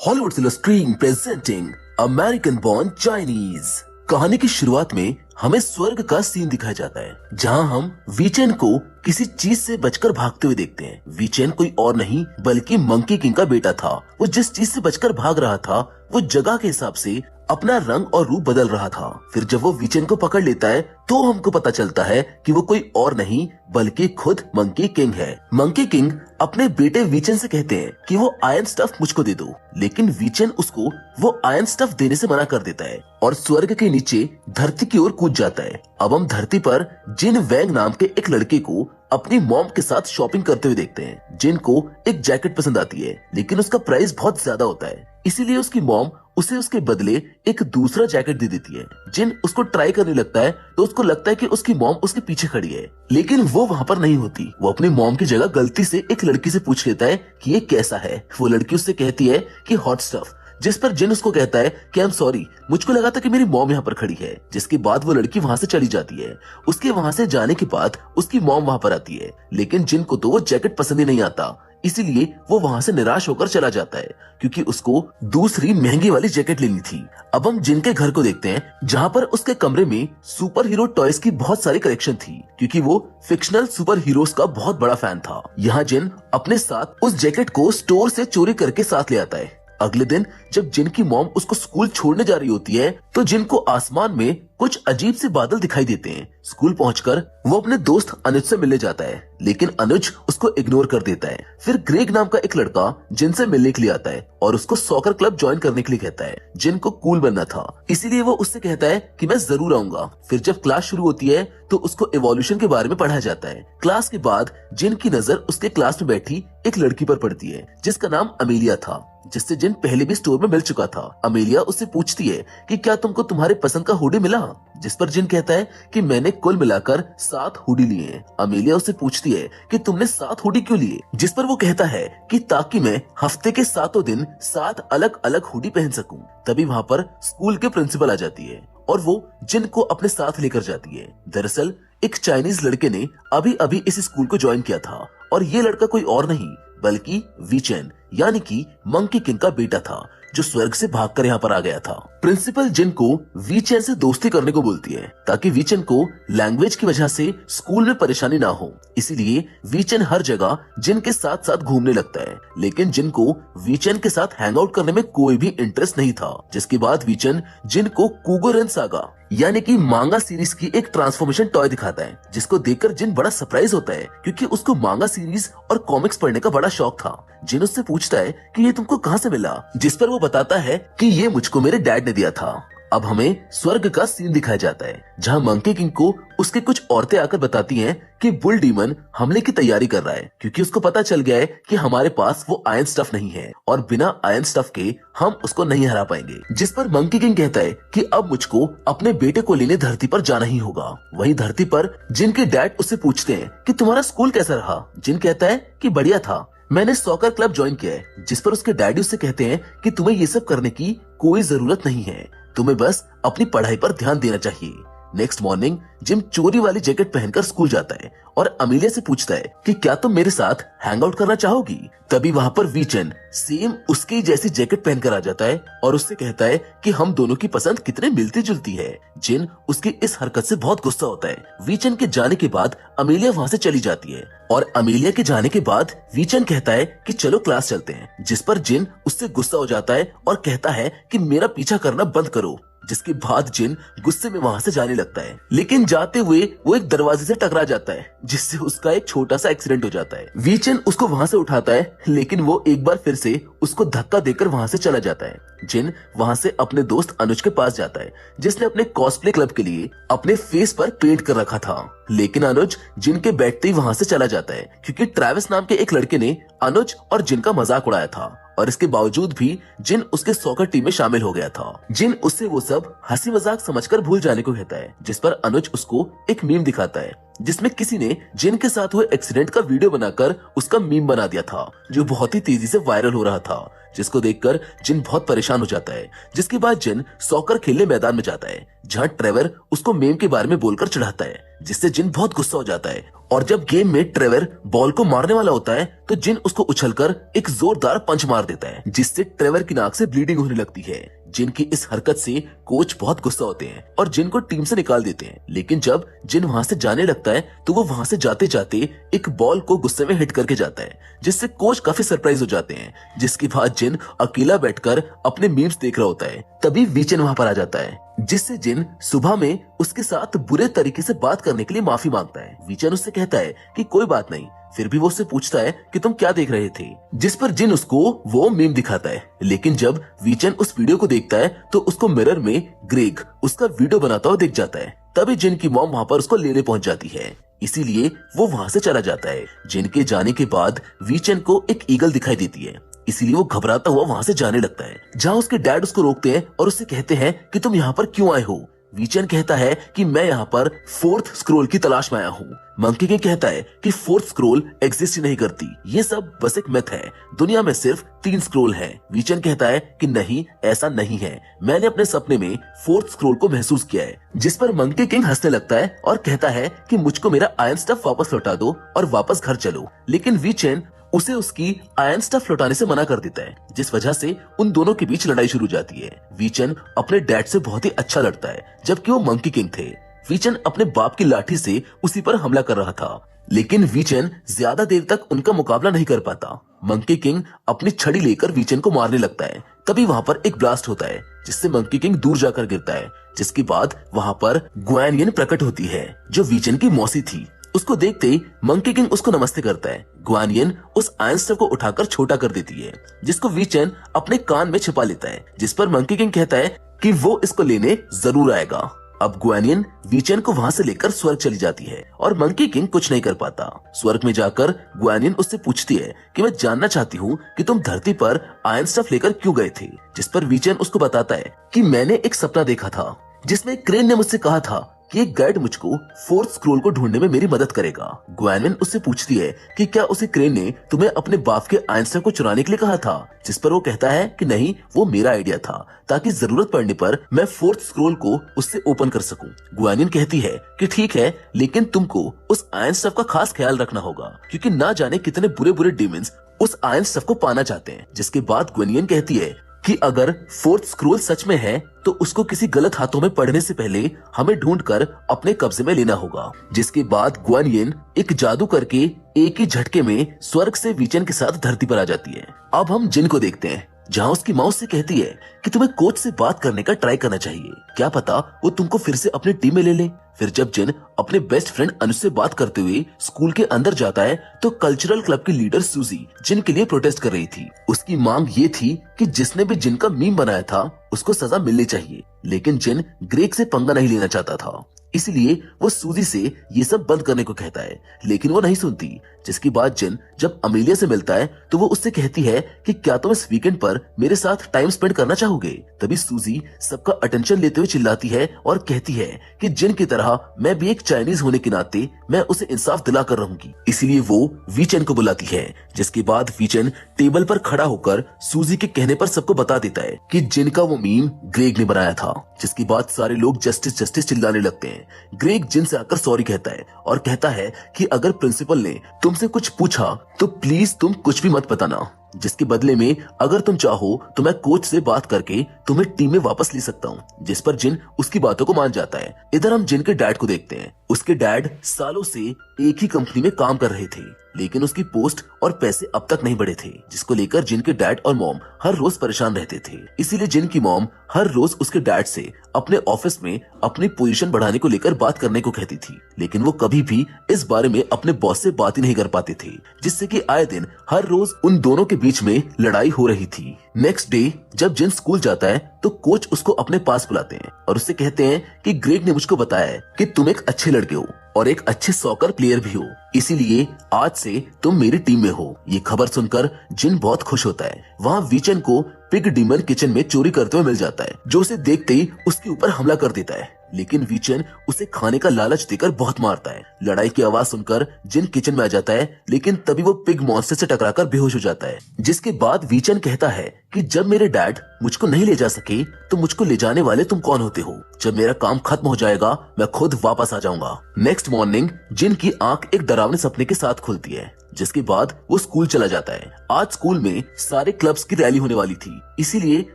Hollywood screen presenting American born Chinese. कहानी की शुरुआत में हमें स्वर्ग का सीन दिखाया जाता है, जहां हम वीचेन को किसी चीज से बचकर भागते हुए देखते हैं। वीचेन कोई और नहीं बल्कि मंकी किंग का बेटा था। वो जिस चीज से बचकर भाग रहा था वो जगह के हिसाब से अपना रंग और रूप बदल रहा था। फिर जब वो वीचेन को पकड़ लेता है तो हमको पता चलता है कि वो कोई और नहीं बल्कि खुद मंकी किंग है। मंकी किंग अपने बेटे वीचेन से कहते हैं कि वो आयरन स्टफ मुझको दे दो, लेकिन वीचेन उसको वो आयरन स्टफ देने से मना कर देता है और स्वर्ग के नीचे धरती की ओर कूद जाता है। अब हम धरती पर जिन वैंग नाम के एक लड़के को अपनी मॉम के साथ शॉपिंग करते हुए देखते हैं। जिन को एक जैकेट पसंद आती है, लेकिन उसका प्राइस बहुत ज्यादा होता है, इसीलिए उसकी मॉम उसे उसके बदले एक दूसरा जैकेट दे देती है। जिन उसको ट्राई करने लगता है तो उसको लगता है कि उसकी मॉम उसके पीछे खड़ी है, लेकिन वो वहाँ पर नहीं होती। वो अपनी मॉम की जगह गलती से एक लड़की से पूछ लेता है कि ये कैसा है। वो लड़की उससे कहती है कि हॉट स्टफ, जिस पर जिन उसको कहता है कि आई एम सॉरी, मुझको लगा था कि मेरी मॉम यहाँ पर खड़ी है। जिसके बाद वो लड़की वहाँ से चली जाती है। उसके वहाँ से जाने के बाद उसकी मॉम वहाँ पर आती है, लेकिन जिन को तो वो जैकेट पसंद ही नहीं आता, इसीलिए वो वहाँ से निराश होकर चला जाता है क्योंकि उसको दूसरी महंगी वाली जैकेट लेनी थी। अब हम जिन के घर को देखते हैं, जहाँ पर उसके कमरे में सुपर हीरो टॉयज की बहुत सारी कलेक्शन थी, क्योंकि वो फिक्शनल सुपर हीरोज का बहुत बड़ा फैन था। यहाँ जिन अपने साथ उस जैकेट को स्टोर से चोरी करके साथ ले आता है। अगले दिन जब जिन की मॉम उसको स्कूल छोड़ने जा रही होती है तो जिन को आसमान में कुछ अजीब से बादल दिखाई देते हैं। स्कूल पहुंचकर वो अपने दोस्त अनुज से मिलने जाता है, लेकिन अनुज उसको इग्नोर कर देता है। फिर ग्रेग नाम का एक लड़का जिन से मिलने के लिए आता है और उसको सॉकर क्लब ज्वाइन करने के लिए कहता है। जिन को कूल बनना था, इसीलिए वो उससे कहता है कि मैं जरूर आऊंगा। फिर जब क्लास शुरू होती है तो उसको इवोल्यूशन के बारे में पढ़ाया जाता है। क्लास के बाद जिन की नजर उसके क्लास में बैठी एक लड़की पर पड़ती है जिसका नाम अमेलिया था, जिससे जिन पहले भी स्टोर में मिल चुका था। अमेलिया उससे पूछती है कि क्या तुमको तुम्हारे पसंद का हुडी मिला, जिस पर जिन कहता है कि मैंने कुल मिलाकर 7 हुडी लिए हैं। अमेलिया उससे पूछती है कि तुमने 7 हुडी क्यों लिए, जिस पर वो कहता है कि ताकि मैं हफ्ते के 7 दिन 7 अलग अलग हुडी पहन सकूं। तभी वहाँ पर स्कूल के प्रिंसिपल आ जाती है और वो जिन को अपने साथ लेकर जाती है। दरअसल एक चाइनीज लड़के ने अभी अभी इस स्कूल को ज्वाइन किया था और ये लड़का कोई और नहीं बल्कि वीचेन यानी कि मंकी किंग का बेटा था, जो स्वर्ग से भागकर यहाँ पर आ गया था। प्रिंसिपल जिन को वीचेन से दोस्ती करने को बोलती है ताकि वीचेन को लैंग्वेज की वजह से स्कूल में परेशानी ना हो। इसीलिए वीचेन हर जगह जिन के साथ साथ घूमने लगता है, लेकिन जिन को वीचेन के साथ हैंग आउट करने में कोई भी इंटरेस्ट नहीं था। जिसके बाद वीचेन जिन को कुगोरेन सागा यानी कि मांगा सीरीज की एक ट्रांसफॉर्मेशन टॉय दिखाता है, जिसको देखकर जिन बड़ा सरप्राइज होता है क्योंकि उसको मांगा सीरीज और कॉमिक्स पढ़ने का बड़ा शौक था। जिन उससे पूछता है कि ये तुमको कहाँ से मिला, जिस पर वो बताता है कि ये मुझको मेरे डैड ने दिया था। अब हमें स्वर्ग का सीन दिखाया जाता है, जहाँ मंकी किंग को उसके कुछ औरतें आकर बताती हैं कि बुल डीमन हमले की तैयारी कर रहा है, क्योंकि उसको पता चल गया है कि हमारे पास वो आयरन स्टफ नहीं है और बिना आयरन स्टफ के हम उसको नहीं हरा पाएंगे। जिस पर मंकी किंग कहता है कि अब मुझको अपने बेटे को लेने धरती पर जाना ही होगा। वहीं धरती पर जिन के डैड उससे पूछते हैं कि तुम्हारा स्कूल कैसा रहा। जिन कहता है कि बढ़िया था, मैंने सॉकर क्लब ज्वाइन किया है। जिस पर उसके डैडी उससे कहते हैं कि तुम्हें ये सब करने की कोई जरूरत नहीं है, तुम्हें बस अपनी पढ़ाई पर ध्यान देना चाहिए। नेक्स्ट मॉर्निंग जिम चोरी वाली जैकेट पहनकर स्कूल जाता है और अमेलिया से पूछता है कि क्या तुम मेरे साथ हैंग आउट करना चाहोगी। तभी वहाँ पर वीचेन सेम उसकी जैसी जैकेट पहनकर आ जाता है और उससे कहता है कि हम दोनों की पसंद कितने मिलती जुलती है। जिन उसकी इस हरकत से बहुत गुस्सा होता है। वीचेन के जाने के बाद अमेलिया वहाँ से चली जाती है और अमेलिया के जाने के बाद वीचेन कहता है कि चलो क्लास चलते हैं, जिस पर जिन उससे गुस्सा हो जाता है और कहता है कि मेरा पीछा करना बंद करो। जिसके बाद जिन गुस्से में वहाँ से जाने लगता है, लेकिन जाते हुए वो एक दरवाजे से टकरा जाता है, जिससे उसका एक छोटा सा एक्सीडेंट हो जाता है। वीचेन उसको वहाँ से उठाता है, लेकिन वो एक बार फिर से उसको धक्का देकर वहाँ से चला जाता है। जिन वहाँ से अपने दोस्त अनुज के पास जाता है, जिसने अपने कॉस्प्ले क्लब के लिए अपने फेस पर पेंट कर रखा था, लेकिन अनुज जिन के बैठते ही वहाँ से चला जाता है क्योंकि ट्रेविस नाम के एक लड़के ने अनुज और जिन का मजाक उड़ाया था और इसके बावजूद भी जिन उसके सॉकर टीम में शामिल हो गया था। जिन उससे वो सब हंसी मजाक समझकर भूल जाने को कहता है, जिस पर अनुज उसको एक मीम दिखाता है जिसमें किसी ने जिन के साथ हुए एक्सीडेंट का वीडियो बनाकर उसका मीम बना दिया था, जो बहुत ही तेजी से वायरल हो रहा था, जिसको देखकर जिन बहुत परेशान हो जाता है। जिसके बाद जिन सॉकर खेलने मैदान में जाता है, जहाँ ट्रेवर उसको मीम के बारे में बोलकर चढ़ाता है, जिससे जिन बहुत गुस्सा हो जाता है। और जब गेम में ट्रेवर बॉल को मारने वाला होता है तो जिन उसको उछलकर एक जोरदार पंच मार देता है, जिससे ट्रेवर की नाक से ब्लीडिंग होने लगती है। जिन की इस हरकत से कोच बहुत गुस्सा होते हैं और जिन को टीम से निकाल देते हैं। लेकिन जब जिन वहां से जाने लगता है तो वो वहां से जाते जाते एक बॉल को गुस्से में हिट करके जाता है, जिससे कोच काफी सरप्राइज हो जाते हैं। जिसके बाद जिन अकेला बैठकर अपने मीम्स देख रहा होता है। तभी वीचेन वहां पर आ जाता है, जिससे जिन सुबह में उसके साथ बुरे तरीके से बात करने के लिए माफी मांगता है। वीचेन उससे कहता है कि कोई बात नहीं, फिर भी वो उससे पूछता है कि तुम क्या देख रहे थे, जिस पर जिन उसको वो मीम दिखाता है। लेकिन जब वीचेन उस वीडियो को देखता है तो उसको मिरर में ग्रेग उसका वीडियो बनाता हुआ दिख जाता है। तभी जिन की मॉम वहां पर उसको लेने पहुंच जाती है, इसीलिए वो वहां से चला जाता है। जिन के जाने के बाद वीचेन को एक ईगल दिखाई देती है, इसीलिए वो घबराता हुआ वहां से जाने लगता है, जहाँ उसके डैड उसको रोकते हैं और उससे कहते हैं कि तुम यहाँ पर क्यों आए हो। वीचेन कहता है कि मैं यहाँ पर फोर्थ स्क्रोल की तलाश में आया हूँ। मंकी किंग कहता है कि फोर्थ स्क्रोल एग्जिस्ट ही नहीं करती, ये सब बस एक मिथ है, दुनिया में सिर्फ 3 स्क्रोल हैं। वीचेन कहता है कि नहीं, ऐसा नहीं है, मैंने अपने सपने में फोर्थ स्क्रोल को महसूस किया है। जिस पर मंकी किंग हंसने लगता है और कहता है कि मुझको मेरा आयरन स्टफ वापस लौटा दो और वापस घर चलो। लेकिन वीचेन उसे उसकी आयरन स्टफ लौटाने से मना कर देता है, जिस वजह से उन दोनों के बीच लड़ाई शुरू हो जाती है। वीचेन अपने डैड से बहुत ही अच्छा लड़ता है, जबकि वो मंकी किंग थे। वीचेन अपने बाप की लाठी से उसी पर हमला कर रहा था, लेकिन वीचेन ज्यादा देर तक उनका मुकाबला नहीं कर पाता। मंकी किंग अपनी छड़ी लेकर वीचेन को मारने लगता है। तभी वहां पर एक ब्लास्ट होता है, जिससे मंकी किंग दूर जाकर गिरता है। जिसके बाद वहां पर ग्वेन यिन प्रकट होती है, जो वीचेन की मौसी थी। उसको देखते ही मंकी किंग उसको नमस्ते करता है। ग्वेन यिन उस आयरन स्टफ को उठाकर छोटा कर देती है, जिसको वीचेन अपने कान में छिपा लेता है। जिस पर मंकी किंग कहता है कि वो इसको लेने जरूर आएगा। अब ग्वेन यिन वीचेन को वहां से लेकर स्वर्ग चली जाती है और मंकी किंग कुछ नहीं कर पाता। स्वर्ग में जाकर ग्वेन यिन उससे पूछती है कि मैं जानना चाहती हूँ कि तुम धरती पर आयरन स्टफ लेकर क्यों गए थे। जिस पर वीचेन उसको बताता है कि मैंने एक सपना देखा था, जिसमें क्रेन ने मुझसे कहा था कि एक गाइड मुझको फोर्थ स्क्रोल को ढूंढने में मेरी मदद करेगा। ग्वेन यिन उससे पूछती है कि क्या उसे क्रेन ने तुम्हें अपने बाप के आयरन स्टफ को चुराने के लिए कहा था। जिस पर वो कहता है कि नहीं, वो मेरा आइडिया था, ताकि जरूरत पड़ने पर मैं फोर्थ स्क्रोल को उससे ओपन कर सकूं। ग्वेन यिन कहती है कि ठीक है, लेकिन तुमको उस आयरन स्टफ का खास ख्याल रखना होगा, क्योंकि ना जाने कितने बुरे बुरे डीमंस उस आयरन स्टफ को पाना चाहते हैं। जिसके बाद ग्वेन यिन कहती है कि अगर फोर्थ स्क्रोल सच में है तो उसको किसी गलत हाथों में पड़ने से पहले हमें ढूंढकर अपने कब्जे में लेना होगा। जिसके बाद ग्वेन यिन एक जादू करके एक ही झटके में स्वर्ग से वीचेन के साथ धरती पर आ जाती है। अब हम जिन को देखते हैं, जहाँ उसकी माँ उससे कहती है कि तुम्हें कोच से बात करने का ट्राई करना चाहिए, क्या पता वो तुमको फिर से अपनी टीम में ले ले। फिर जब जिन अपने बेस्ट फ्रेंड अनुज से बात करते हुए स्कूल के अंदर जाता है तो कल्चरल क्लब की लीडर सूजी जिन के लिए प्रोटेस्ट कर रही थी। उसकी मांग ये थी कि जिसने भी जिन का मीम बनाया था उसको सजा मिलनी चाहिए, लेकिन जिन ग्रेग से पंगा नहीं लेना चाहता था, इसलिए वो सूजी से ये सब बंद करने को कहता है, लेकिन वो नहीं सुनती। जिसकी बाद जिन जब अमेलिया से मिलता है तो वो उससे कहती है कि क्या तुम इस वीकेंड पर मेरे साथ टाइम स्पेंड करना चाहोगे। तभी सूजी सबका अटेंशन लेते हुए चिल्लाती है और कहती है कि जिन की तरह मैं भी एक चाइनीज होने के नाते मैं उसे इंसाफ दिला कर रहूंगी, इसलिए वो वीचेन को बुलाती है। जिसके बाद वीचेन टेबल पर खड़ा होकर सूजी के कहने पर सबको बता देता है कि जिन का वो मीम ग्रेग ने बनाया था। जिसके बाद सारे लोग जस्टिस जस्टिस चिल्लाने लगते हैं। ग्रेग जिन से आकर सॉरी कहता है और कहता है कि अगर प्रिंसिपल ने तुमसे कुछ पूछा तो प्लीज तुम कुछ भी मत बताना, जिसके बदले में अगर तुम चाहो तो मैं कोच से बात करके तुम्हें टीम में वापस ले सकता हूँ। जिस पर जिन उसकी बातों को मान जाता है। इधर हम जिन के डैड को देखते हैं। उसके डैड सालों से एक ही कंपनी में काम कर रहे थे, लेकिन उसकी पोस्ट और पैसे अब तक नहीं बढ़े थे, जिसको लेकर जिन के डैड और मॉम हर रोज परेशान रहते थे। इसीलिए जिन की मॉम हर रोज उसके डैड से अपने ऑफिस में अपनी पोजीशन बढ़ाने को लेकर बात करने को कहती थी, लेकिन वो कभी भी इस बारे में अपने बॉस से बात ही नहीं कर पाते थे, जिससे कि आए दिन हर रोज उन दोनों के बीच में लड़ाई हो रही थी। नेक्स्ट डे जब जिन स्कूल जाता है तो कोच उसको अपने पास बुलाते हैं और उससे कहते हैं कि ग्रेग ने मुझको बताया है कि तुम एक अच्छे लड़के हो और एक अच्छे सॉकर प्लेयर भी हो, इसीलिए आज से तुम मेरी टीम में हो। ये खबर सुनकर जिन बहुत खुश होता है। वहाँ वीचेन को पिग डीमन किचन में चोरी करते हुए मिल जाता है, जो उसे देखते ही उसके ऊपर हमला कर देता है। लेकिन वीचेन उसे खाने का लालच देकर बहुत मारता है। लड़ाई की आवाज सुनकर जिन किचन में आ जाता है, लेकिन तभी वो पिग मॉन्स्टर से टकराकर बेहोश हो जाता है। जिसके बाद वीचेन कहता है कि जब मेरे डैड मुझको नहीं ले जा सके तो मुझको ले जाने वाले तुम कौन होते हो? जब मेरा काम खत्म हो जाएगा मैं खुद वापस आ जाऊंगा। नेक्स्ट मॉर्निंग जिन की आंख एक डरावने सपने के साथ खुलती है, जिसके बाद वो स्कूल चला जाता है। आज स्कूल में सारे क्लब्स की रैली होने वाली थी, इसीलिए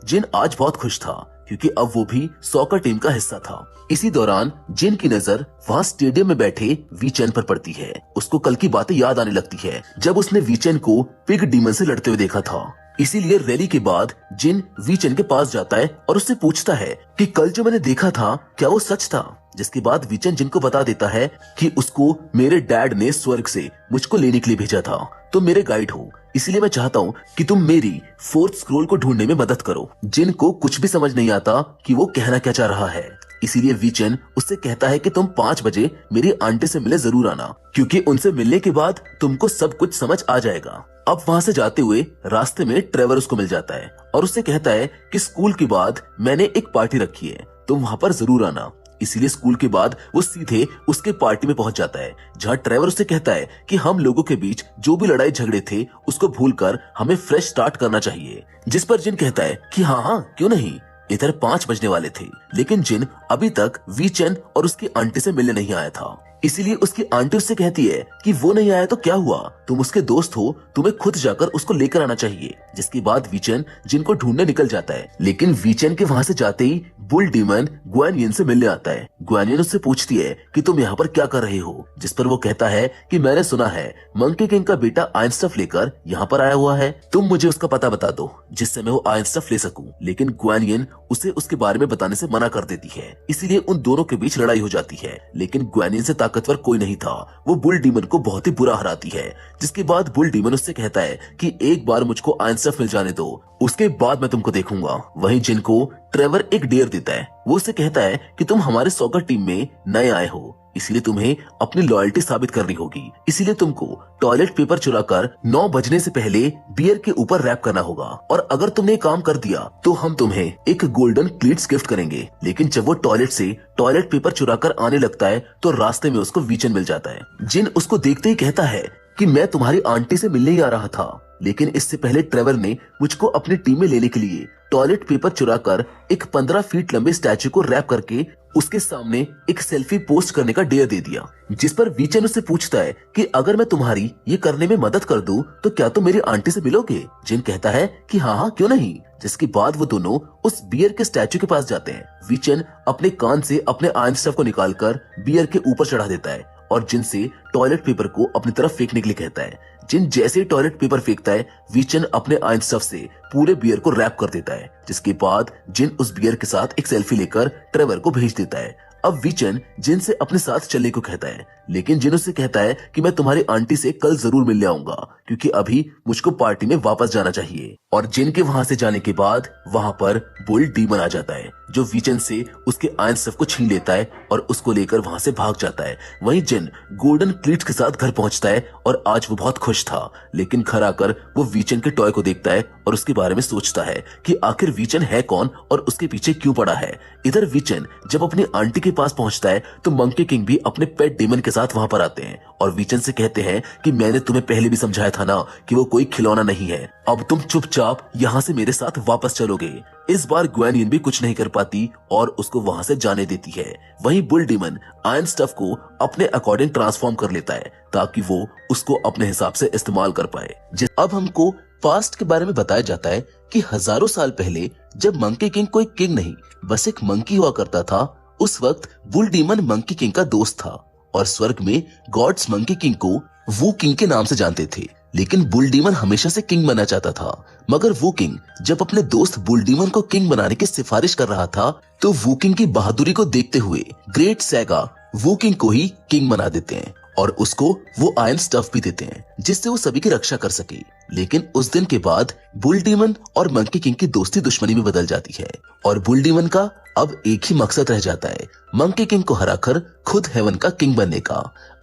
जिन आज बहुत खुश था क्योंकि अब वो भी सॉकर टीम का हिस्सा था। इसी दौरान जिन की नजर वहाँ स्टेडियम में बैठे वीचेन पर पड़ती है। उसको कल की बातें याद आने लगती है जब उसने वीचेन को पिग डीमन से लड़ते हुए देखा था। इसीलिए रैली के बाद जिन वीचेन के पास जाता है और उससे पूछता है कि कल जो मैंने देखा था क्या वो सच था? जिसके बाद वीचेन जिन को बता देता है कि उसको मेरे डैड ने स्वर्ग से मुझको लेने के लिए भेजा था, तुम मेरे गाइड हो, इसलिए मैं चाहता हूँ कि तुम मेरी फोर्थ स्क्रोल को ढूंढने में मदद करो। जिन को कुछ भी समझ नहीं आता कि वो कहना क्या चाह रहा है, इसीलिए वीचेन उससे कहता है कि तुम 5 बजे मेरी आंटी से मिले जरूर आना, क्योंकि उनसे मिलने के बाद तुमको सब कुछ समझ आ जाएगा। अब वहाँ से जाते हुए रास्ते में ट्रेवर उसको मिल जाता है और उससे कहता है कि स्कूल के बाद मैंने एक पार्टी रखी है, तुम वहाँ पर जरूर आना। इसीलिए स्कूल के बाद वो सीधे उसके पार्टी में पहुंच जाता है, जहाँ ट्रेवर उससे कहता है कि हम लोगों के बीच जो भी लड़ाई झगड़े थे उसको भूलकर हमें फ्रेश स्टार्ट करना चाहिए। जिस पर जिन कहता है कि हाँ हाँ क्यों नहीं। इधर 5 बजने वाले थे, लेकिन जिन अभी तक वीचेन और उसकी आंटी से मिलने नहीं आया था। इसीलिए उसकी आंटी उससे कहती है कि वो नहीं आया तो क्या हुआ, तुम उसके दोस्त हो, तुम्हें खुद जाकर उसको लेकर आना चाहिए। जिसके बाद वीचेन जिन को ढूंढने निकल जाता है, लेकिन वीचेन के वहाँ से जाते ही बुल डीमन ग्वेनियन से मिलने आता है। ग्वेनियन उससे पूछती है कि तुम यहाँ पर क्या कर रहे हो? जिस पर वो कहता है कि मैंने सुना है मंकी किंग का बेटा आयरन स्टफ लेकर यहाँ पर आया हुआ है, तुम मुझे उसका पता बता दो जिससे मैं वो आयरन स्टफ ले सकूं। लेकिन ग्वेनियन उसे उसके बारे में बताने से मना कर देती है, इसीलिए उन दोनों के बीच लड़ाई हो जाती है। लेकिन ग्वेनियन से ताकतवर कोई नहीं था, वो बुल डीमन को बहुत ही बुरा हराती है। जिसके बाद बुल डीमन उससे कहता है कि एक बार मुझको आयरन स्टफ मिल जाने दो, उसके बाद मैं तुमको देखूंगा। वहीं जिन को ट्रेवर एक डेयर देता है, वो उससे कहता है कि तुम हमारे सॉकर टीम में नए आए हो, इसलिए तुम्हें अपनी लॉयल्टी साबित करनी होगी। इसीलिए तुमको टॉयलेट पेपर चुराकर 9 बजने से पहले बियर के ऊपर रैप करना होगा, और अगर तुमने काम कर दिया तो हम तुम्हें एक गोल्डन क्लीट्स गिफ्ट करेंगे। लेकिन जब वो टॉयलेट से टॉयलेट पेपर चुराकर आने लगता है तो रास्ते में उसको वीचेन मिल जाता है। जिन उसको देखते ही कहता है कि मैं तुम्हारी आंटी से मिलने ही आ रहा था, लेकिन इससे पहले ट्रेवर ने मुझको अपनी टीम में लेने के लिए टॉयलेट पेपर चुराकर एक 15 फीट लंबे स्टैचू को रैप करके उसके सामने एक सेल्फी पोस्ट करने का डेयर दे दिया। जिस पर वीचेन उससे पूछता है कि अगर मैं तुम्हारी ये करने में मदद कर दूं तो क्या तुम मेरी आंटी से मिलोगे? जिन कहता है कि हाँ हाँ क्यों नहीं। जिसके बाद वो दोनों उस बियर के स्टैचू के पास जाते हैं। वीचेन अपने कान से अपने आयरन स्टफ को निकालकर बियर के ऊपर चढ़ा देता है और जिन से टॉयलेट पेपर को अपनी तरफ फेंकने के लिए कहता है। जिन जैसे ही टॉयलेट पेपर फेंकता है, वीचेन अपने आयरन स्टफ से पूरे बियर को रैप कर देता है। जिसके बाद जिन उस बियर के साथ एक सेल्फी लेकर ट्रेवर को भेज देता है। अब वीचेन जिन से अपने साथ चलने को कहता है, लेकिन जिन उससे कहता है कि मैं तुम्हारी आंटी से कल जरूर मिलने आऊंगा, क्योंकि अभी मुझको पार्टी में वापस जाना चाहिए। और जिन के वहां से जाने के बाद वहां पर बुल डीमन आ जाता है, जो वीचेन से उसके आयरन स्टफ को छीन लेता है और उसको लेकर वहां से भाग जाता है। वहीं जिन गोल्डन क्लीट्स के साथ घर पहुंचता है और आज वो बहुत खुश था, लेकिन घर आकर वो वीचेन के टॉय को देखता है और उसके बारे में सोचता है कि आखिर वीचेन है कौन और उसके पीछे क्यों पड़ा है। इधर वीचेन जब अपनी आंटी के पास पहुंचता है तो मंकी किंग भी अपने पेट डीमन के साथ वहां पर आते हैं और वीचेन से कहते हैं कि मैंने तुम्हें पहले भी समझाया था ना कि वो कोई खिलौना नहीं है, अब तुम चुपचाप यहाँ से मेरे साथ वापस चलोगे। इस बार ग्वेनियन भी कुछ नहीं कर पाती और उसको वहां से जाने देती है। वहीं बुल डीमन आयरन स्टफ को अपने अकॉर्डिंग ट्रांसफॉर्म कर लेता है ताकि वो उसको अपने हिसाब से इस्तेमाल कर पाए। अब हमको पास्ट के बारे में बताया जाता है कि हजारों साल पहले जब मंकी किंग कोई किंग नहीं बस एक मंकी हुआ करता था, उस वक्त बुल डीमन मंकी किंग का दोस्त था और स्वर्ग में गॉड्स मंकी किंग को वू किंग के नाम से जानते थे। लेकिन बुल डीमन हमेशा से किंग बनना चाहता था, मगर वू किंग जब अपने दोस्त बुल डीमन को किंग बनाने की सिफारिश कर रहा था तो वू किंग की बहादुरी को देखते हुए ग्रेट सैगा वू किंग को ही किंग बना देते हैं और उसको वो आयरन स्टफ भी देते हैं जिससे वो सभी की रक्षा कर सके। लेकिन उस दिन के बाद बुल डीमन और मंकी किंग की दोस्ती दुश्मनी में बदल जाती है और बुल डीमन का अब एक ही मकसद रह जाता है, मंकी किंग को हराकर खुद हेवन का किंग बनने का।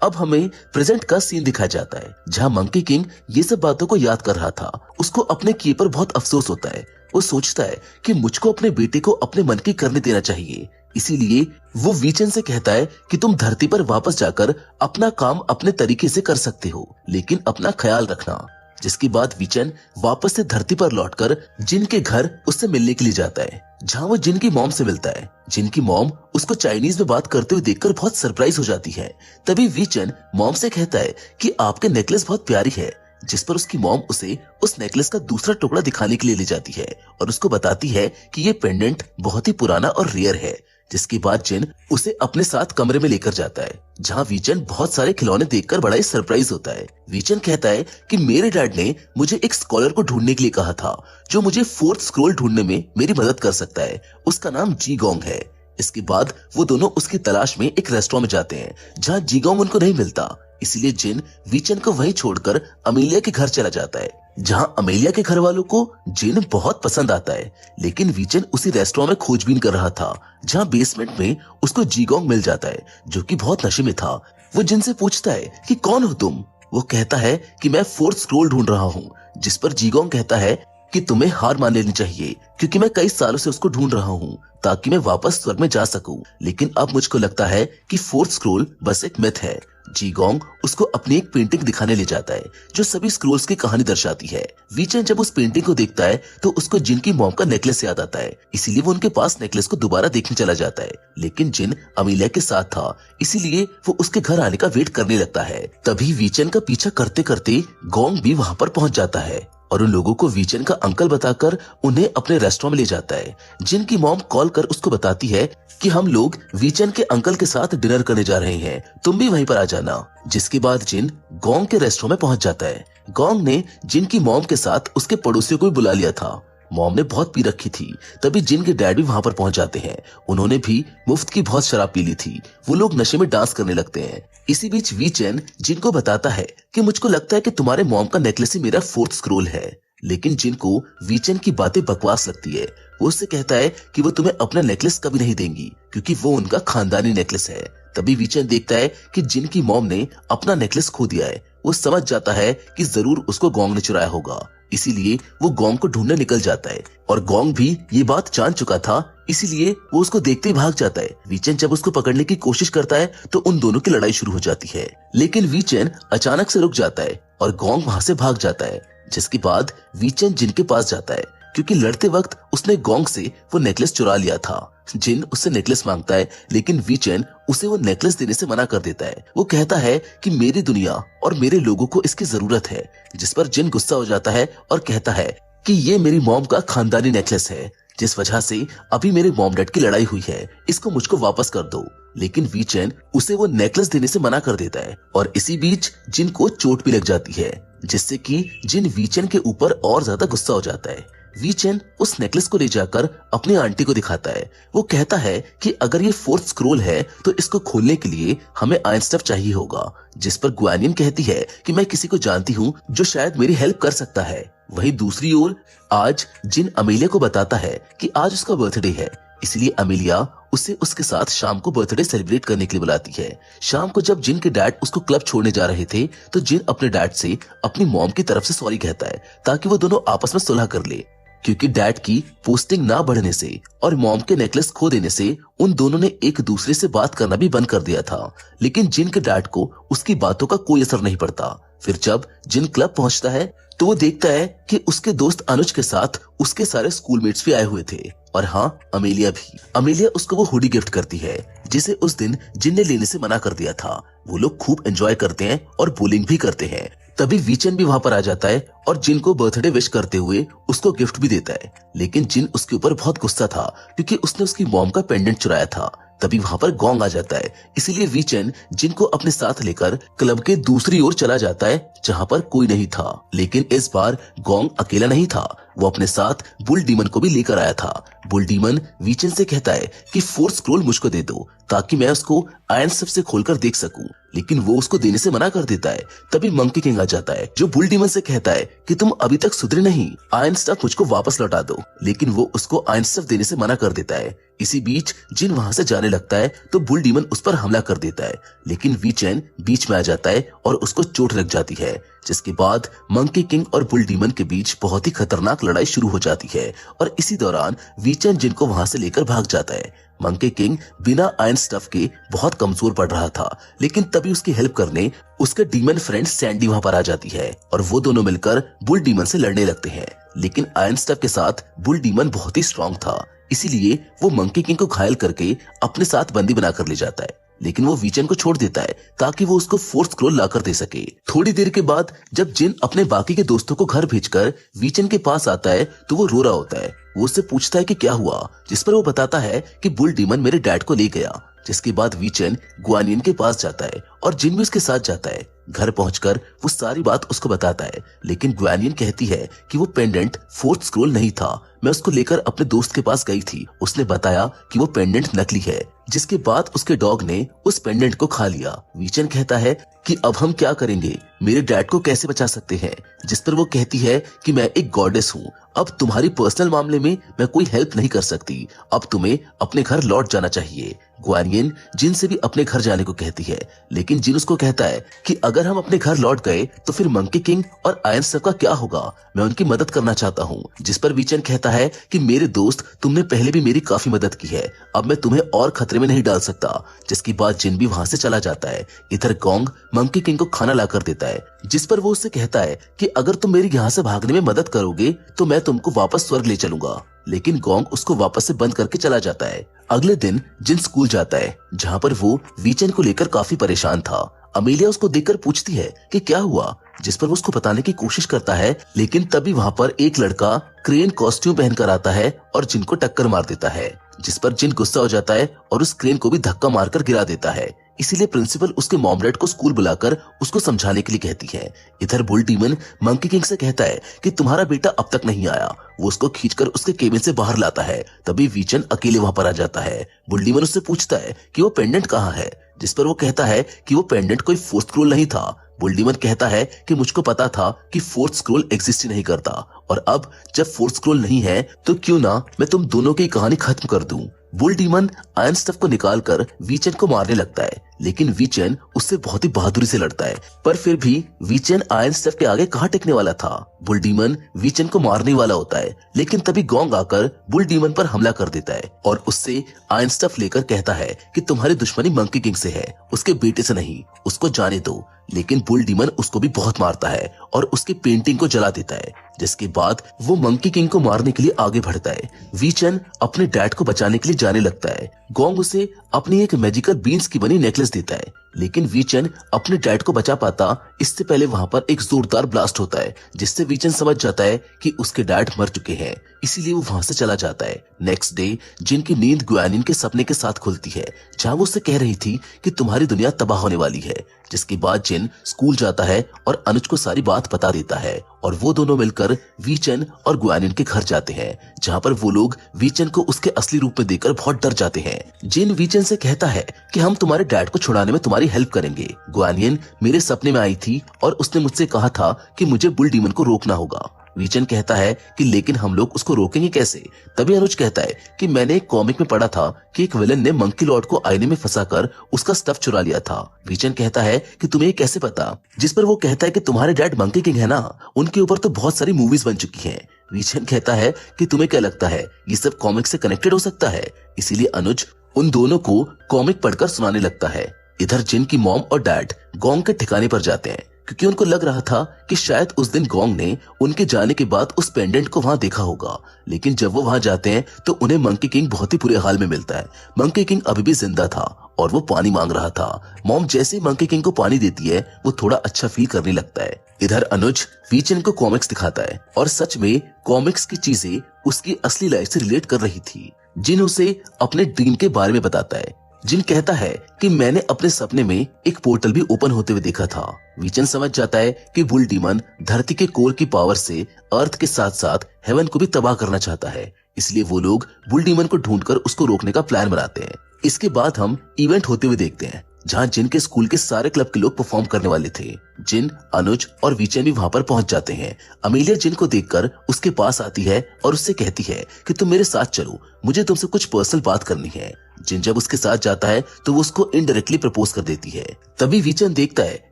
अब हमें प्रेजेंट का सीन दिखाया जाता है जहां मंकी किंग ये सब बातों को याद कर रहा था। उसको अपने किए पर बहुत अफसोस होता है, वो सोचता है कि मुझको अपने बेटे को अपने मन की करने देना चाहिए, इसीलिए वो वीचन से कहता है कि तुम धरती पर वापस जाकर अपना काम अपने तरीके से कर सकते हो, लेकिन अपना ख्याल रखना। जिसके बाद वीचन वापस से धरती पर लौटकर जिन के घर उससे मिलने के लिए जाता है, जहाँ वो जिन की मॉम से मिलता है। जिन की मॉम उसको चाइनीज में बात करते हुए देखकर बहुत सरप्राइज हो जाती है। तभी वीचन मॉम से कहता है कि आपके नेकलेस बहुत प्यारी है, जिस पर उसकी मॉम उसे उस नेकलेस का दूसरा टुकड़ा दिखाने के लिए ले जाती है और उसको बताती है कि ये पेंडेंट बहुत ही पुराना और रेयर है। जिसके बाद जिन उसे अपने साथ कमरे में लेकर जाता है, जहाँ वीचन बहुत सारे खिलौने देखकर बड़ा ही सरप्राइज होता है। वीचन कहता है कि मेरे डैड ने मुझे एक स्कॉलर को ढूंढने के लिए कहा था, जो मुझे फोर्थ स्क्रोल ढूंढने में मेरी मदद कर सकता है। उसका नाम जीगोंग है। इसके बाद वो दोनों उसकी तलाश में एक रेस्टोरेंट में जाते हैं, जहाँ जीगोंग उनको नहीं मिलता। इसलिए जिन वीचन को वहीं छोड़कर अमेलिया के घर चला जाता है, जहाँ अमेलिया के घर वालों को जिन बहुत पसंद आता है। लेकिन वीचन उसी रेस्टोरेंट में खोजबीन कर रहा था, जहाँ बेसमेंट में उसको जीगोंग मिल जाता है, जो कि बहुत नशे में था। वो जिन से पूछता है कि कौन हो तुम। वो कहता है कि मैं फोर्थ स्क्रोल ढूंढ रहा हूँ। जिस पर जीगोंग कहता है कि तुम्हें हार मान लेनी चाहिए, क्योंकि मैं कई सालों से उसको ढूंढ रहा हूँ ताकि मैं वापस स्वर्ग में जा सकूं। लेकिन अब मुझको लगता है कि फोर्थ स्क्रोल बस एक मिथ है। जीगोंग उसको अपनी एक पेंटिंग दिखाने ले जाता है, जो सभी स्क्रोल्स की कहानी दर्शाती है। वीचन जब उस पेंटिंग को देखता है तो उसको जिन की मॉम का नेकलेस याद आता है, इसीलिए वो उनके पास नेकलेस को दोबारा देखने चला जाता है। लेकिन जिन अमेलिया के साथ था, इसीलिए वो उसके घर आने का वेट करने लगता है। तभी वीचन का पीछा करते करते गोंग भी वहाँ पर पहुँच जाता है और उन लोगों को वीचन का अंकल बताकर उन्हें अपने रेस्टोरेंट में ले जाता है। जिन की मॉम कॉल कर उसको बताती है कि हम लोग वीचन के अंकल के साथ डिनर करने जा रहे हैं, तुम भी वहीं पर आ जाना। जिसके बाद जिन गोंग के रेस्टोरेंट में पहुंच जाता है। गोंग ने जिन की मॉम के साथ उसके पड़ोसियों को भी बुला लिया था। मॉम ने बहुत पी रखी थी। तभी जिन के डैड भी वहां पर पहुंच जाते हैं। उन्होंने भी मुफ्त की बहुत शराब पी ली थी। वो लोग नशे में डांस करने लगते हैं। इसी बीच वीचन जिन को बताता है कि मुझको लगता है कि तुम्हारे मॉम का नेकलेस ही मेरा फोर्थ स्क्रोल है। लेकिन जिन को वीचन की बातें बकवास लगती है। वो उससे कहता है कि वो तुम्हें अपना नेकलेस कभी नहीं देंगी, क्योंकि वो उनका खानदानी नेकलेस है। तभी वीचन देखता है कि जिन की मॉम ने अपना नेकलेस खो दिया है। वो समझ जाता है कि जरूर उसको गोंग ने चुराया होगा, इसीलिए वो गोंग को ढूंढने निकल जाता है। और गोंग भी ये बात जान चुका था, इसीलिए वो उसको देखते ही भाग जाता है। वीचन जब उसको पकड़ने की कोशिश करता है तो उन दोनों की लड़ाई शुरू हो जाती है। लेकिन वीचन अचानक से रुक जाता है और गोंग वहां से भाग जाता है। जिसके बाद वीचन जिन के पास जाता है, क्योंकि लड़ते वक्त उसने गोंग से वो नेकलेस चुरा लिया था। जिन उससे नेकलेस मांगता है, लेकिन वीचन उसे वो नेकलेस देने से मना कर देता है। वो कहता है कि मेरी दुनिया और मेरे लोगों को इसकी जरूरत है। जिस पर जिन गुस्सा हो जाता है और कहता है कि ये मेरी मॉम का खानदानी नेकलेस है, जिस वजह से अभी मेरे मॉम डैड की लड़ाई हुई है, इसको मुझको वापस कर दो। लेकिन वीचन उसे वो नेकलेस देने से मना कर देता है। और इसी बीच जिन को चोट भी लग जाती है, जिससे कि जिन वीचन के ऊपर और ज्यादा गुस्सा हो जाता है। वीचन उस नेकलेस को ले जाकर अपनी आंटी को दिखाता है। वो कहता है कि अगर ये फोर्थ स्क्रोल है तो इसको खोलने के लिए हमें आयरन स्टफ चाहिए होगा। जिस पर ग्वानियन कहती है कि मैं किसी को जानती हूँ जो शायद मेरी हेल्प कर सकता है। वहीं दूसरी ओर आज जिन अमेलिया को बताता है कि आज उसका बर्थडे है, इसलिए अमेलिया उसे उसके साथ शाम को बर्थडे सेलिब्रेट करने के लिए बुलाती है। शाम को जब जिन के डैड उसको क्लब छोड़ने जा रहे थे तो जिन अपने डैड से अपनी मॉम की तरफ से सॉरी कहता है, ताकि वो दोनों आपस में सुलह कर ले। क्योंकि डैड की पोस्टिंग ना बढ़ने से और मॉम के नेकलेस खो देने से उन दोनों ने एक दूसरे से बात करना भी बंद कर दिया था। लेकिन जिन के डैड को उसकी बातों का कोई असर नहीं पड़ता। फिर जब जिन क्लब पहुंचता है तो वो देखता है कि उसके दोस्त अनुज के साथ उसके सारे स्कूलमेट्स भी आए हुए थे, और हाँ, अमेलिया भी। अमेलिया उसको वो हुडी गिफ्ट करती है, जिसे उस दिन जिन ने लेने से मना कर दिया था। वो लोग खूब एंजॉय करते हैं और बोलिंग भी करते हैं। तभी वीचन भी वहां पर आ जाता है और जिन को बर्थडे विश करते हुए उसको गिफ्ट भी देता है। लेकिन जिन उसके ऊपर बहुत गुस्सा था, क्योंकि उसने उसकी मॉम का पेंडेंट चुराया था। तभी वहां पर गोंग आ जाता है, इसीलिए वीचन जिन को अपने साथ लेकर क्लब के दूसरी ओर चला जाता है, जहां पर कोई नहीं था। लेकिन इस बार गोंग अकेला नहीं था, वो अपने साथ बुल डीमन को भी लेकर आया था। बुल डीमन वीचन से कहता है कि फोर्थ स्क्रोल मुझको दे दो, ताकि मैं उसको आयरन स्टफ से खोलकर देख सकूं, लेकिन वो उसको देने से मना कर देता है। तभी मंकी किंग आ जाता है जो बुल डीमन से कहता है कि तुम अभी तक सुधरे नहीं, आयरन स्टफ मुझको वापस लौटा दो, लेकिन वो उसको आयरन स्टफ देने से मना कर देता है। इसी बीच जिन वहां से जाने लगता है तो बुल डीमन उस पर हमला कर देता है, लेकिन वी चैन बीच में आ जाता है और उसको चोट लग जाती है, जिसके बाद मंकी किंग और बुल डीमन के बीच बहुत ही खतरनाक लड़ाई शुरू हो जाती है। और इसी दौरान वी चैन जिन को वहां से लेकर भाग जाता है। मंकी किंग बिना आयरन स्टफ के बहुत कमजोर पड़ रहा था, लेकिन तभी उसकी हेल्प करने उसके डीमन फ्रेंड सैंडी वहां पर आ जाती है और वो दोनों मिलकर बुल डीमन से लड़ने लगते हैं। लेकिन आयरन स्टफ के साथ बुल डीमन बहुत ही स्ट्रांग था, इसीलिए वो मंकी किंग को घायल करके अपने साथ बंदी बनाकर ले जाता है, लेकिन वो वीचन को छोड़ देता है ताकि वो उसको फोर्स स्क्रॉल लाकर दे सके। थोड़ी देर के बाद जब जिन अपने बाकी के दोस्तों को घर भेजकर वीचन के पास आता है तो वो रो रहा होता है। वो उससे पूछता है कि क्या हुआ, जिस पर वो बताता है कि बुल डीमन मेरे डैड को ले गया। जिसके बाद वीचन गुआनियन के पास जाता है और जिन भी उसके साथ जाता है। घर पहुंचकर वो सारी बात उसको बताता है, लेकिन गुआनियन कहती है कि वो पेंडेंट फोर्थ स्क्रॉल नहीं था, मैं उसको लेकर अपने दोस्त के पास गई थी, उसने बताया कि वो पेंडेंट नकली है। जिसके बाद उसके डॉग ने उस पेंडेंट को खा लिया। वीचन कहता है कि अब हम क्या करेंगे, मेरे डैड को कैसे बचा सकते हैं, जिस पर वो कहती है कि मैं एक गॉडेस हूँ, अब तुम्हारी पर्सनल मामले में मैं कोई हेल्प नहीं कर सकती, अब तुम्हें अपने घर लौट जाना चाहिए। गुआनियन जिन से भी अपने घर जाने को कहती है, लेकिन जिन उसको कहता है कि अगर हम अपने घर लौट गए तो फिर मंकी किंग और आयरन स्टफ का क्या होगा, मैं उनकी मदद करना चाहता हूँ। जिस पर वीचन कहता है कि मेरे दोस्त, तुमने पहले भी मेरी काफी मदद की है, अब मैं तुम्हें और खतरे में नहीं डाल सकता। जिसकी बात जिन भी वहां से चला जाता है। इधर गोंग मंकी किंग को खाना लाकर देता है, जिस पर वो उससे कहता है कि अगर तुम मेरी यहाँ से भागने में मदद करोगे तो मैं तुमको वापस स्वर्ग ले चलूंगा, लेकिन गोंग उसको वापस से बंद करके चला जाता है। अगले दिन जिन स्कूल जाता है, जहाँ पर वो वीचन को लेकर काफी परेशान था। अमेलिया उसको देखकर पूछती है कि क्या हुआ, जिस पर वो उसको बताने की कोशिश करता है, लेकिन तभी वहाँ पर एक लड़का क्रेन कॉस्ट्यूम पहनकर आता है और जिन को टक्कर मार देता है। जिस पर जिन गुस्सा हो जाता है और उस क्रेन को भी धक्का मारकर गिरा देता है। इसीलिए प्रिंसिपल उसके मॉम डैड को स्कूल बुलाकर उसको समझाने के लिए कहती है। इधर बुल डीमन मंकी किंग से कहता है कि तुम्हारा बेटा अब तक नहीं आया। वो उसको खींचकर उसके केबिन से बाहर लाता है। तभी वीचन अकेले वहां पर आ जाता है। बुल डीमन उससे पूछता है कि वो पेंडेंट कहाँ है, जिस पर वो कहता है कि वो पेंडेंट कोई फोर्थ स्क्रॉल नहीं था। बुल डीमन कहता है कि मुझको पता था कि फोर्थ स्क्रॉल एग्जिस्ट ही नहीं करता, और अब जब फोर्थ स्क्रॉल नहीं है तो क्यों ना मैं तुम दोनों की कहानी खत्म कर दूं। बुल डीमन आयरन स्टफ को निकालकर वीचन को मारने लगता है, लेकिन वीचन उससे बहुत ही बहादुरी से लड़ता है, पर फिर भी वीचन आयरन स्टफ के आगे कहाँ टिकने वाला था। बुल डीमन वीचन को मारने वाला होता है, लेकिन तभी गोंग आकर बुल डीमन पर हमला कर देता है और उससे आयरन स्टफ लेकर कहता है कि तुम्हारी दुश्मनी मंकी किंग से है, उसके बेटे से नहीं, उसको जाने दो। लेकिन बुल डीमन उसको भी बहुत मारता है और उसकी पेंटिंग को जला देता है। जिसके बाद वो मंकी किंग को मारने के लिए आगे बढ़ता है। वीचन अपने डैड को बचाने के लिए जाने लगता है। गोंग उसे अपनी एक मैजिकल बीन्स की बनी नेकलेस देता है, लेकिन वीचन अपने डैड को बचा पाता इससे पहले वहां पर एक जोरदार ब्लास्ट होता है, जिससे वीचन समझ जाता है कि उसके डैड मर चुके हैं, इसीलिए वो वहां से चला जाता है। नेक्स्ट डे जिनकी नींद गुआनिन के सपने के साथ खुलती है, जहां वो उससे कह रही थी कि तुम्हारी दुनिया तबाह होने वाली है। जिसके बाद जिन स्कूल जाता है और अनुज को सारी बात बता देता है और वो दोनों मिलकर वीचन और गुआनिन के घर जाते हैं, जहां पर वो लोग वीचन को उसके असली रूप में देखकर बहुत डर जाते हैं। जिन वीचन से कहता है कि हम तुम्हारे डैड को छुड़ाने में तुम्हारी हेल्प करेंगे। गुआनिन मेरे सपने में आई थी और उसने मुझसे कहा था कि मुझे बुल डीमन को रोकना होगा। वीचन कहता है कि लेकिन हम लोग उसको रोकेंगे कैसे। तभी अनुज कहता है कि मैंने एक कॉमिक में पढ़ा था कि एक विलन ने मंकी लॉर्ड को आईने में फंसाकर उसका स्टफ चुरा लिया था। वीचन कहता है कि तुम्हें कैसे पता, जिस पर वो कहता है कि तुम्हारे डैड मंकी किंग है ना, उनके ऊपर तो बहुत सारी मूवीज बन चुकी हैं। वीचन कहता है कि तुम्हें क्या लगता है ये सब कॉमिक से कनेक्टेड हो सकता है। इसीलिए अनुज उन दोनों को कॉमिक पढ़कर सुनाने लगता है। इधर जिन की मॉम और डैड गोंग के ठिकाने पर जाते हैं, क्योंकि उनको लग रहा था कि शायद उस दिन गोंग ने उनके जाने के बाद उस पेंडेंट को वहां देखा होगा। लेकिन जब वो वहां जाते हैं तो उन्हें मंकी किंग बहुत ही बुरे हाल में मिलता है। मंकी किंग अभी भी जिंदा था और वो पानी मांग रहा था। मॉम जैसे ही मंकी किंग को पानी देती है वो थोड़ा अच्छा फील करने लगता है। इधर अनुज वीचन को कॉमिक्स दिखाता है और सच में कॉमिक्स की चीजें उसकी असली लाइफ से रिलेट कर रही थी। जिन उसे अपने ड्रीम के बारे में बताता है। जिन कहता है कि मैंने अपने सपने में एक पोर्टल भी ओपन होते हुए देखा था। वीचन समझ जाता है कि बुल डीमन धरती के कोर की पावर से अर्थ के साथ साथ हेवन को भी तबाह करना चाहता है, इसलिए वो लोग बुल डीमन को ढूंढकर उसको रोकने का प्लान बनाते हैं। इसके बाद हम इवेंट होते हुए देखते हैं जहाँ जिन के स्कूल के सारे क्लब के लोग परफॉर्म करने वाले थे। जिन, अनुज और वीचेन भी वहाँ पर पहुंच जाते हैं। अमेलिया जिन को देखकर उसके पास आती है और उससे कहती है कि तुम मेरे साथ चलो, मुझे तुमसे कुछ पर्सनल बात करनी है। जिन जब उसके साथ जाता है तो वो उसको इनडायरेक्टली प्रपोज कर देती है। तभी वीचेन देखता है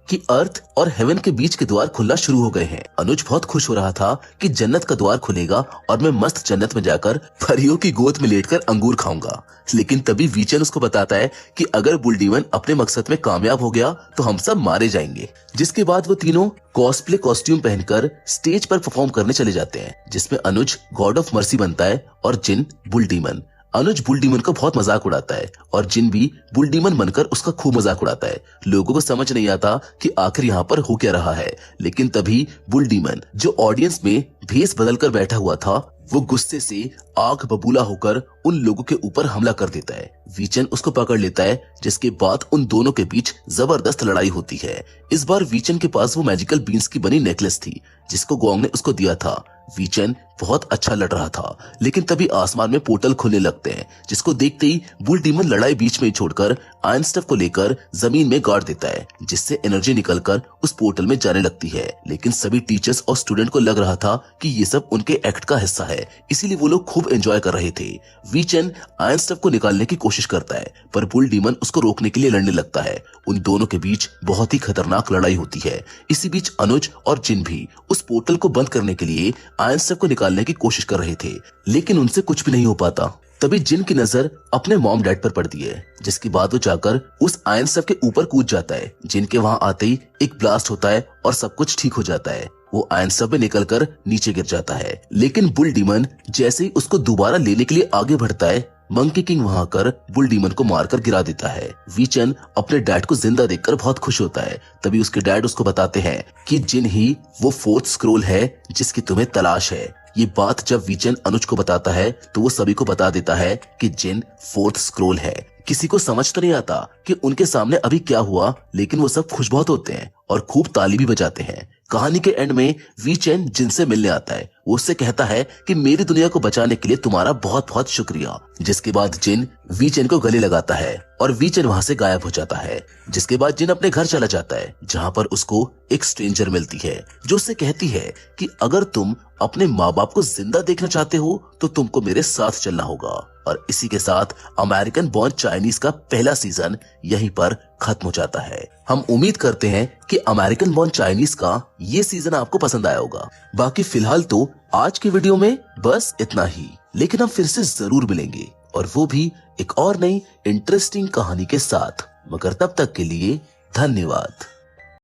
कि अर्थ और हेवन के बीच के द्वार खुलना शुरू हो गए हैं। अनुज बहुत खुश हो रहा था कि जन्नत का द्वार खुलेगा और मैं मस्त जन्नत में जाकर परियों की गोद में लेटकर अंगूर खाऊंगा। लेकिन तभी वीचेन उसको बताता है कि अगर बुल डीमन अपने मकसद में कामयाब हो गया तो हम सब मारे जाएंगे। जिसके बाद वो तीनों कॉस्प्ले कॉस्ट्यूम पहनकर स्टेज पर परफॉर्म करने चले जाते हैं, जिसमें अनुज गॉड ऑफ मर्सी बनता है और जिन बुल डीमन। अनुज बुल डीमन का बहुत मजाक उड़ाता है और जिन भी बुल डीमन बनकर उसका खूब मजाक उड़ाता है। लोगों को समझ नहीं आता कि आखिर यहाँ पर हो क्या रहा है। लेकिन तभी बुल डीमन, जो ऑडियंस में भेस बदलकर बैठा हुआ था, वो गुस्से से आग बबूला होकर उन लोगों के ऊपर हमला कर देता है। वीचेन उसको पकड़ लेता है, जिसके बाद उन दोनों के बीच जबरदस्त लड़ाई होती है। इस बार वीचेन के पास वो मैजिकल बीन्स की बनी नेकलेस थी जिसको गोंग ने उसको दिया था। वीचेन बहुत अच्छा लड़ रहा था, लेकिन तभी आसमान में पोर्टल खुलने लगते हैं, जिसको देखते ही बुल डीमन लड़ाई बीच में ही छोड़कर आयरन स्टफ को लेकर जमीन में गाड़ देता है, जिससे एनर्जी निकलकर उस पोर्टल में जाने लगती है। लेकिन सभी टीचर्स और स्टूडेंट को लग रहा था कि ये सब उनके एक्ट का हिस्सा है, इसीलिए वो लोग खूब एंजॉय कर रहे थे। वीचेन आयरन स्टफ को निकालने की कोशिश करता है, पर बुल डीमन उसको रोकने के लिए लड़ने लगता है। उन दोनों के बीच बहुत ही खतरनाक लड़ाई होती है। इसी बीच अनुज और जिन भी उस पोर्टल को बंद करने के लिए आयरन स्टफ को निकालने की कोशिश कर रहे थे, लेकिन उनसे कुछ भी नहीं हो पाता। तभी जिन की नजर अपने मॉम डैड पर पड़ती है, जिसके बाद वो जाकर उस आयरन स्टफ के ऊपर कूद जाता है। जिन के वहां आते ही एक ब्लास्ट होता है और सब कुछ ठीक हो जाता है। वो आयरन स्टफ में निकलकर नीचे गिर जाता है, लेकिन बुल डीमन जैसे ही उसको दोबारा लेने के लिए आगे बढ़ता है, मंकी किंग वहां आकर बुल डीमन को मारकर गिरा देता है। वीचेन अपने डैड को जिंदा देखकर बहुत खुश होता है। तभी उसके डैड उसको बताते हैं कि जिन ही वो फोर्थ स्क्रोल है जिसकी तुम्हें तलाश है। ये बात जब वीचेन अनुज को बताता है तो वो सभी को बता देता है कि जिन फोर्थ स्क्रोल है। किसी को समझ तो नहीं आता कि उनके सामने अभी क्या हुआ, लेकिन वो सब खुश बहुत होते हैं और खूब ताली भी बजाते हैं। कहानी के एंड में वीचेन जिन से मिलने आता है। वो उससे कहता है कि मेरी दुनिया को बचाने के लिए तुम्हारा बहुत बहुत शुक्रिया। जिसके बाद जिन वीचेन को गले लगाता है और वीचेन वहां से गायब हो जाता है। जिसके बाद जिन अपने घर चला जाता है, जहां पर उसको एक स्ट्रेंजर मिलती है जो उससे कहती है कि अगर तुम अपने माँ बाप को जिंदा देखना चाहते हो तो तुमको मेरे साथ चलना होगा। और इसी के साथ अमेरिकन बॉर्न चाइनीज का पहला सीजन यहीं पर खत्म हो जाता है। हम उम्मीद करते हैं कि अमेरिकन बॉर्न चाइनीज का ये सीजन आपको पसंद आया होगा। बाकी फिलहाल तो आज की वीडियो में बस इतना ही, लेकिन हम फिर से जरूर मिलेंगे और वो भी एक और नई इंटरेस्टिंग कहानी के साथ। मगर तब तक के लिए धन्यवाद।